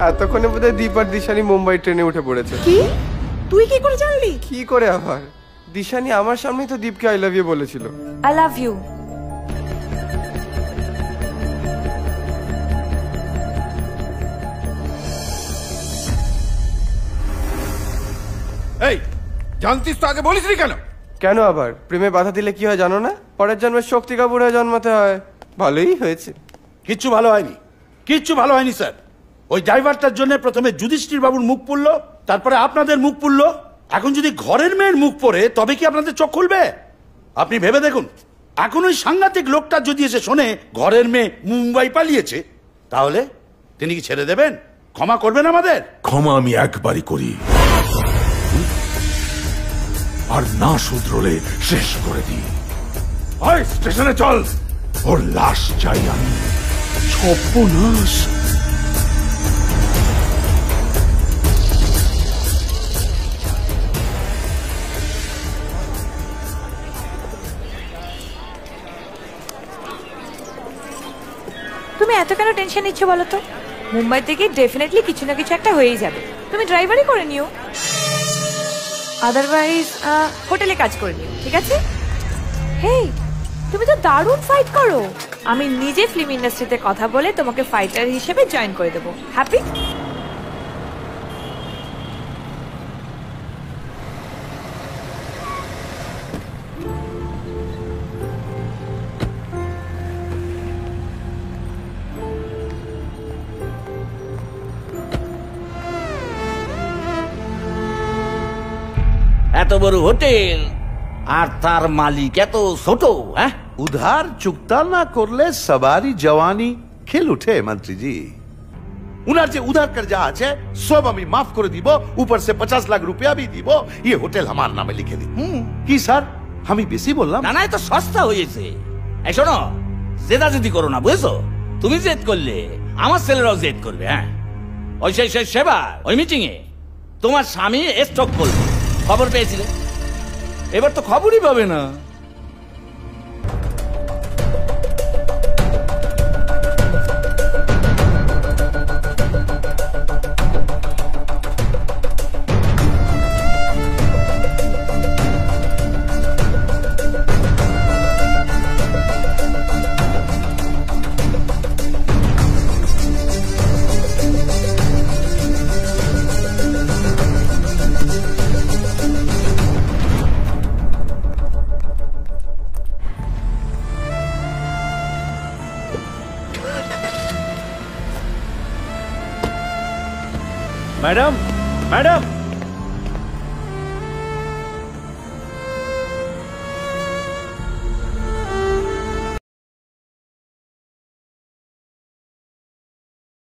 এতক্ষণে বোধহয় দীপ আর দিশানি মুম্বাই ট্রেনে উঠে পড়েছে। কি? তুই কি করে জানলি? কি করে আবার, দিশানি আমার সামনেই তো দীপকে আই লাভ ইউ বলেছিল। I love you. এই জানতিস তো, আগে বলিসনি কেন? কেন আবার, প্রেমে বাধা দিলে কি হয় জানো না? পরের জন্মে শক্তি কাপুর হয়ে জন্মাতে হয়। ভালোই হয়েছে। কিচ্ছু ভালো হয়নি, কিচ্ছু ভালো হয়নি স্যার। ওই ড্রাইভারটার জন্য প্রথমে যুধিষ্ঠির বাবুর মুখ পুড়লো, তারপরে আপনাদের মুখ পুড়লো। এখন যদি ঘরের মেয়ের মুখ পড়ে তবে কি আপনাদের চোখ খুলবে? আপনি ভেবে দেখুন, এখন ওই সাংঘাতিক লোকটা যদি এসে শোনে ঘরের মেয়ে মুম্বাই পালিয়েছে, তাহলে তিনি কি ছেড়ে দেবেন? ক্ষমা করবেন আমাদের? ক্ষমা আমি একবারই করি, আর না শুধরলে শেষ করে দিই। আয় স্টেশনে চল, ওর লাশ চাই আমি। সর্বনাশ! তুমি এত কেন টেনশন নিচ্ছ বলো তো? মুম্বাই থেকে ডেফিনেটলি কিছু না কিছু একটা হয়েই যাবে। তুমি ড্রাইভারই করে নিও, আদারওয়াইজ হোটেলে কাজ করে নিও, ঠিক আছে? হেই, তুমি তো দারুণ ফাইট করো। আমি নিজে ফিল্ম ইন্ডাস্ট্রিতে কথা বলে তোমাকে ফাইটার হিসেবে জয়েন করে দেবো। হ্যাপি? এত বড় হোটেল আর তার মালিক এত ছোট। হ্যাঁ, उधार चुकता ना করলে सवारी जवानी খেল উঠে मंत्री जी। उनार जे उधार कर्जा আছে সব আমি মাফ করে দিব, ऊपर से 50 लाख रुपया भी দিব। ये হোটেল আমার নামে লিখে দিন। কি স্যার, আমি বেশি বললাম? না না, এত সস্তা হয়েছে। এই শোনো, জেদাজেদি করো না, বুঝেছো? তুমি জেদ করলে আমার ছেলেরাও জেদ করবে। হ্যাঁ, ওই সেই সেবা ওই মিটিং এ তোমার স্বামী স্ট্রোক করবে, খবর পেয়েছিলে? এবার তো খবরই পাবে না। Madam, madam,